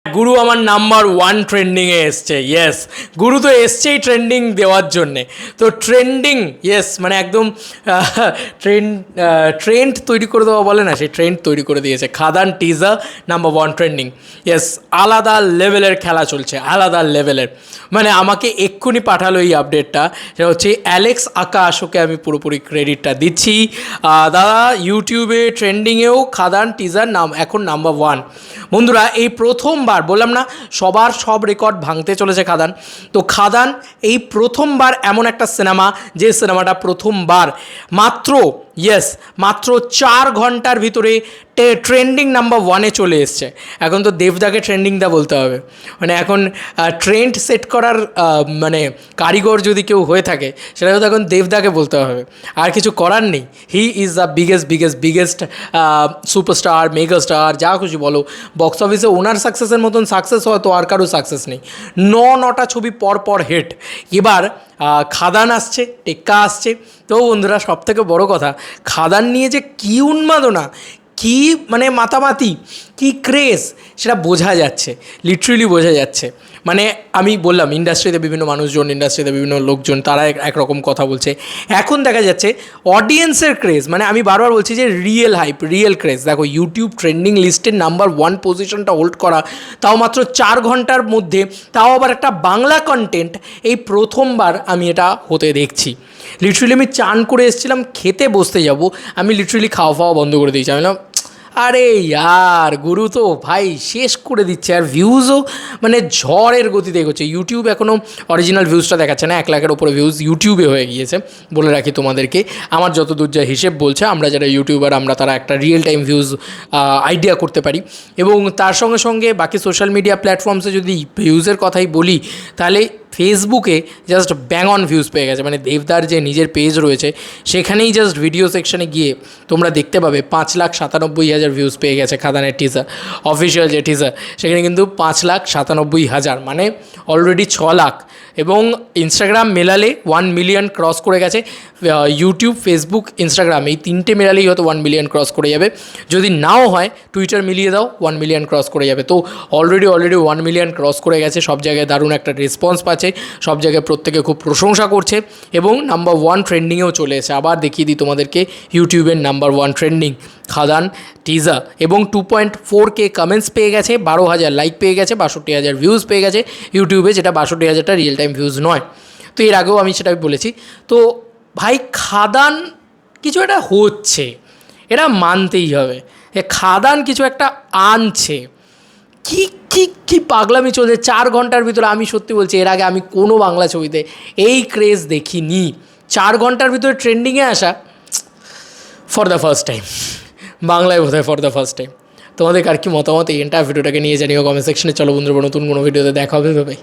গুরু আমার নাম্বার 1 ট্রেন্ডিংয়ে এসছে। ইয়েস, গুরু তো এসছেই ট্রেন্ডিং দেওয়ার জন্যে। তো ট্রেন্ডিং, ইয়েস, মানে একদম ট্রেন্ড তৈরি করে দেওয়া বলে না, সেই ট্রেন্ড তৈরি করে দিয়েছে। খাদান টিজার নাম্বার 1 ট্রেন্ডিং। ইয়েস, আলাদা লেভেলের খেলা চলছে, আলাদা লেভেলের। মানে আমাকে এক্ষুনি পাঠালো এই আপডেটটা, সেটা হচ্ছে অ্যালেক্স আকাশ, ওকে আমি পুরোপুরি ক্রেডিটটা দিচ্ছি। দাদা ইউটিউবে ট্রেন্ডিংয়েও খাদান টিজার এখন নাম্বার 1। বন্ধুরা, এই প্রথমবার বললাম না সবার সব রেকর্ড ভাঙতে চলেছে খাদান। তো খাদান এই প্রথমবার এমন একটা সিনেমা, যে সিনেমাটা প্রথমবার মাত্র 4 ঘন্টার ভিতরে ট্রেন্ডিং নাম্বার 1-এ চলে এসছে। এখন তো দেবদাকে ট্রেন্ডিংটা বলতে হবে। মানে এখন ট্রেন্ড সেট করার মানে কারিগর যদি কেউ হয়ে থাকে, সেটা তো এখন দেবদাকে বলতে হবে। আর কিছু করার নেই। He is the biggest superstar, mega star, যা খুশি বলো। বক্স অফিসে ওনার সাকসেসের মতন সাকসেস হয়তো আর কারো সাকসেস নেই। 9টা ছবি পর হিট। এবার খাদান আসছে, টেক্কা আসছে। তো বন্ধুরা, সবথেকে বড় কথা, খাদান নিয়ে যে কী উন্মাদনা, কী মানে মাতামাতি, কী ক্রেজ, সেটা বোঝা যাচ্ছে, লিটারেলি বোঝা যাচ্ছে। মানে আমি বললাম, ইন্ডাস্ট্রিতে বিভিন্ন মানুষজন, ইন্ডাস্ট্রিতে বিভিন্ন লোকজন, তারা একরকম কথা বলছে। এখন দেখা যাচ্ছে অডিয়েন্সের ক্রেজ, মানে আমি বারবার বলছি যে রিয়েল হাইপ, রিয়েল ক্রেজ। দেখো, ইউটিউব ট্রেন্ডিং লিস্টের নাম্বার 1 পজিশনটা হোল্ড করা, তাও মাত্র 4 ঘন্টার মধ্যে, তাও আবার একটা বাংলা কন্টেন্ট, এই প্রথমবার আমি এটা হতে দেখছি। লিটারেলি আমি চান করে এসেছিলাম, খেতে বসতে যাব, আমি লিটারেলি খাওয়া বন্ধ করে দিয়েছি। আমি বললাম, আরে ইয়ার, গুরু তো ভাই শেষ করে দিচ্ছে। আর ভিউজও মানে ঝড়ের গতিতে এগোচ্ছে। ইউটিউব এখনও অরিজিনাল ভিউজটা দেখাচ্ছে না, 1 লাখের ওপরে ভিউজ ইউটিউবে হয়ে গিয়েছে। বলে রাখি তোমাদেরকে, আমার যতদূর যা হিসেব বলছে, আমরা যারা ইউটিউবার, আমরা তারা একটা রিয়েল টাইম ভিউজ আইডিয়া করতে পারি। এবং তার সঙ্গে সঙ্গে বাকি সোশ্যাল মিডিয়া প্ল্যাটফর্মসে যদি ভিউজের কথাই বলি, তাহলে ফেসবুকে জাস্ট ব্যাং অন ভিউজ পেয়ে গেছে। মানে দেবদার যে নিজের পেজ রয়েছে, সেখানেই জাস্ট ভিডিও সেকশনে গিয়ে তোমরা দেখতে পাবে 5,97,000 ভিউজ পেয়ে গেছে খাদানের টিজার। অফিসিয়াল যে টিজার, সেখানে কিন্তু 5,97,000, মানে অলরেডি 6 লাখ। এবং ইনস্টাগ্রাম মেলালে 1 মিলিয়ন ক্রস করে গেছে। ইউটিউব, ফেসবুক, ইনস্টাগ্রাম, এই 3টে মেলালেই হয়তো 1 মিলিয়ন ক্রস করে যাবে। যদি নাও হয়, টুইটার মিলিয়ে দাও, 1 মিলিয়ন ক্রস করে যাবে। তো অলরেডি 1 মিলিয়ন ক্রস করে গেছে। সব জায়গায় দারুণ একটা রেসপন্স পাচ্ছে, সব জায়গায় প্রত্যেকে খুব প্রশংসা করছে, এবং নাম্বার 1 ট্রেন্ডিংয়েও চলে এসে। আবার দেখিয়ে দিই তোমাদেরকে ইউটিউবের নাম্বার 1 ট্রেন্ডিং খাদান টিজার। এবং 2.4K কমেন্টস পেয়ে গেছে, 12,000 লাইক পেয়ে গেছে, 62,000 ভিউজ পেয়ে গেছে ইউটিউবে, যেটা 62,000টা রিয়েল টাইম ভিউজ নয়। তো এর আগেও আমি সেটা বলেছি। তো ভাই, খাদান কিছু একটা হচ্ছে, এটা মানতেই হবে। খাদান কিছু একটা আনছে। কি কি কি পাগলামি চলছে 4 ঘন্টার ভিতরে। আমি সত্যি বলছি, এর আগে আমি কোনো বাংলা ছবিতে এই ক্রেজ দেখিনি। 4 ঘন্টার ভিতরে ট্রেন্ডিংয়ে আসা ফর দ্য ফার্স্ট টাইম, বাংলায় বোধহয় ফর দ্য ফার্স্ট টাইম। তোমাদের আর কি মতামত এই এন্টায়ার ভিডিওটাকে নিয়ে জানিও কমেন্ট সেকশনে। চলো বন্ধুরা, নতুন কোনো ভিডিওতে দেখা হবে ভাই।